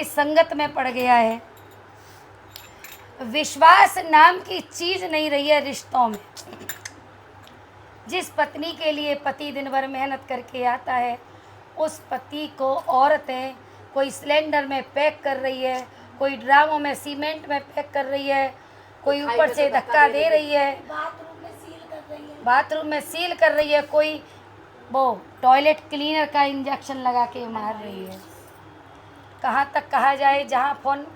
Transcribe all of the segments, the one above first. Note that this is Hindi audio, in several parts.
संगत में पड़ गया है। विश्वास नाम की चीज नहीं रही है रिश्तों में। जिस पत्नी के लिए पति दिन भर मेहनत करके आता है, उस पति को औरतें कोई सिलेंडर में पैक कर रही है, कोई ड्रामों में सीमेंट में पैक कर रही है, कोई ऊपर से धक्का दे रही है, बाथरूम में सील कर रही है, कोई वो टॉयलेट क्लीनर का इंजेक्शन लगा के मार रही है। कहाँ तक कहा जाए, जहाँ फोन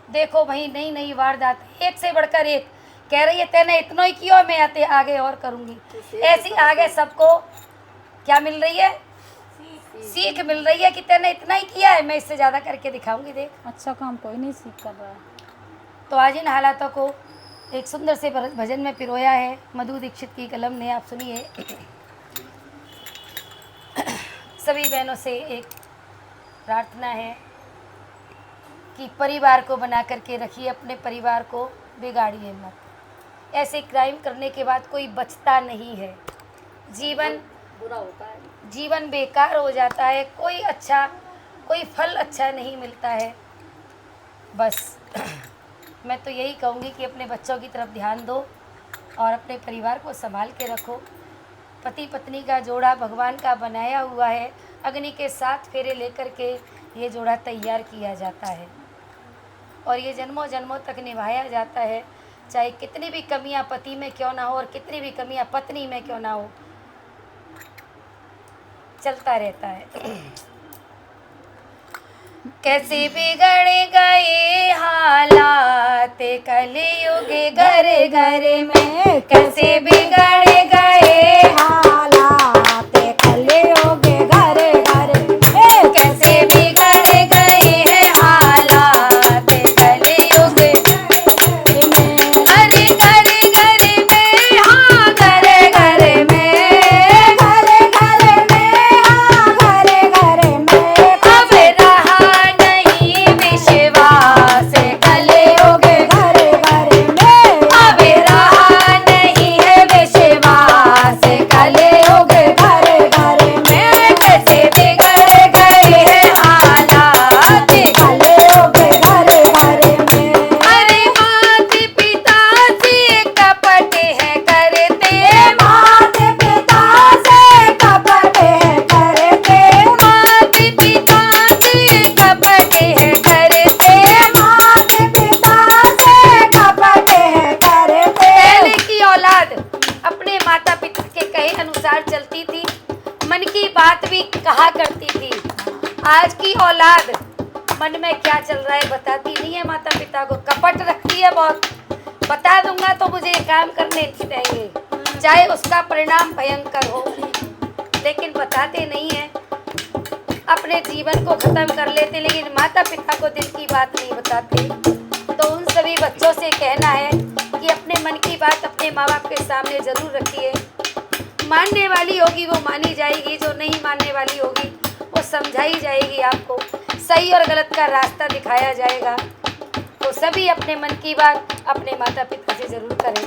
देखो वहीं नई नई वारदात, एक से बढ़कर एक। कह रही है तेने इतना ही किया, मैं आते आगे और करूँगी। ऐसी आगे सबको क्या मिल रही है? सीख मिल रही है कि तेने इतना ही किया है, मैं इससे ज़्यादा करके दिखाऊंगी। देख, अच्छा काम कोई नहीं सीख कर रहा है। तो आज इन हालातों को एक सुंदर से भजन में पिरोया है मधु दीक्षित की कलम ने। आप सुनिए। सभी बहनों से एक प्रार्थना है कि परिवार को बना करके रखिए, अपने परिवार को बिगाड़िए मत। ऐसे क्राइम करने के बाद कोई बचता नहीं है, जीवन बुरा होता है, जीवन बेकार हो जाता है, कोई फल अच्छा नहीं मिलता है। बस मैं तो यही कहूँगी कि अपने बच्चों की तरफ ध्यान दो और अपने परिवार को संभाल के रखो। पति पत्नी का जोड़ा भगवान का बनाया हुआ है, अग्नि के 7 फेरे लेकर के ये जोड़ा तैयार किया जाता है और ये जन्मों जन्मों तक निभाया जाता है। चाहे कितनी भी कमियां पति में क्यों ना हो और कितनी भी कमियां पत्नी में क्यों ना हो, चलता रहता है। कैसे बिगड़ गए हालात कलयुग घर घर में, कैसे बिगड़ गए हालात कलयुग घर घर में, कैसे बिगड़ गए हैं हालात कलयुग में। अरे घर घर में, हाँ घर घर में, घर घर में, हाँ घर घर में, अब रहा नहीं विश्वास कलयुग घर घर में, अब रहा नहीं है विश्वास कलयुग घर घर में, कैसे बिगड़ गए हैं हालात कलयुग घर घर में। अरे मात पिता से कपट है करते, मात पिता से कपट है करते, मात पिता से कपट है करते। मात पिता से कपट है करते। पहले की औलाद अपने माता पिता के कहे अनुसार चलती थी, मन की बात भी कहा करती थी। आज की औलाद मन में क्या चल रहा है बताती नहीं है माता पिता को, कपट रखती है बहुत। बता दूंगा तो मुझे ये काम करने चाहिए, चाहे उसका परिणाम भयंकर हो, लेकिन बताते नहीं है। अपने जीवन को खत्म कर लेते, लेकिन माता पिता को दिल की बात नहीं बताते। तो उन सभी बच्चों से कहना है कि अपने मन की बात अपने माँ बाप के सामने ज़रूर रखिए। मानने वाली होगी वो मानी जाएगी, जो नहीं मानने वाली होगी वो समझाई जाएगी। आपको सही और गलत का रास्ता दिखाया जाएगा। तो सभी अपने मन की बात अपने माता पिता से ज़रूर करें।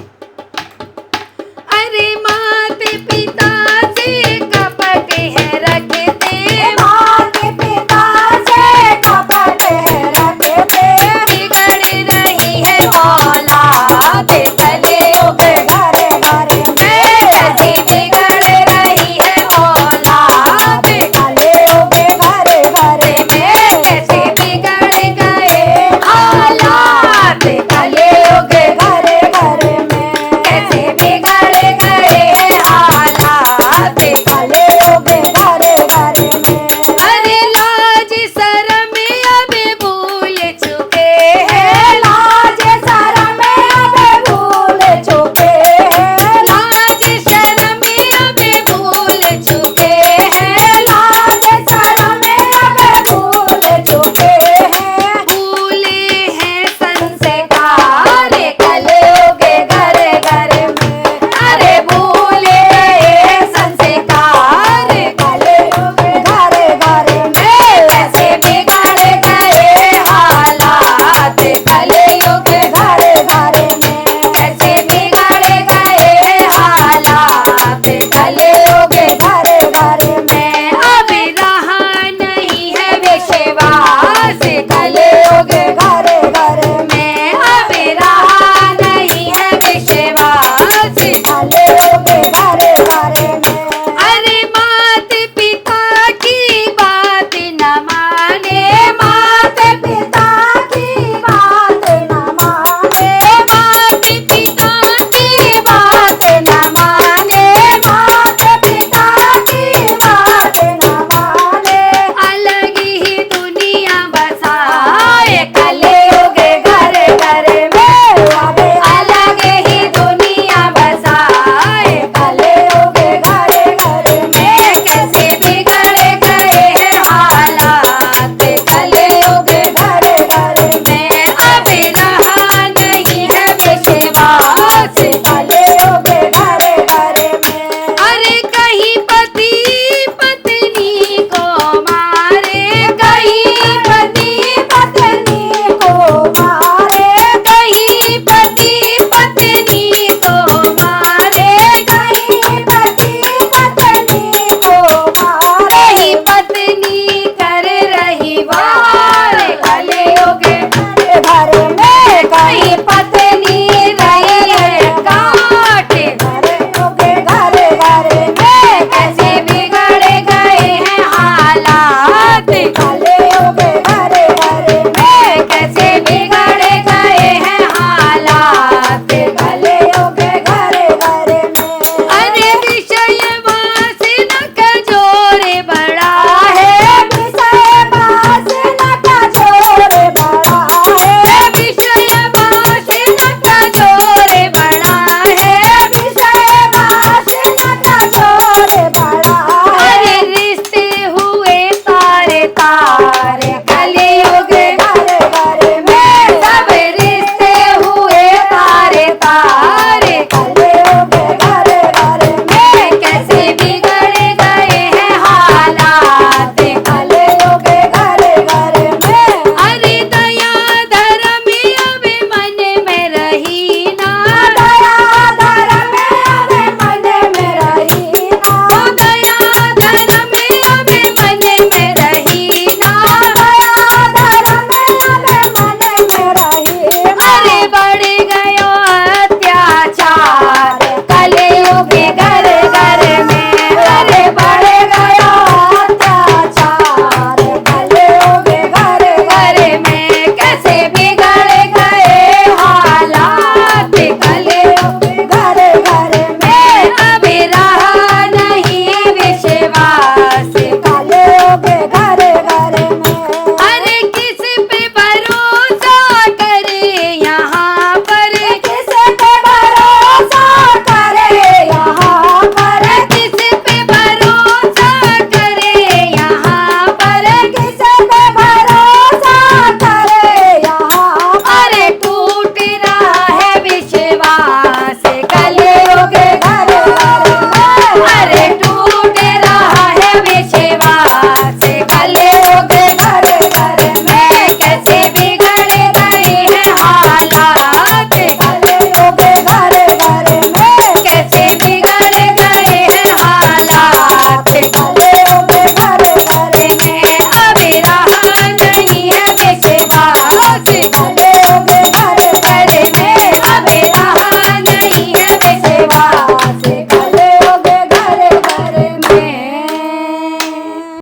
अरे माता पिता से कपट है रखे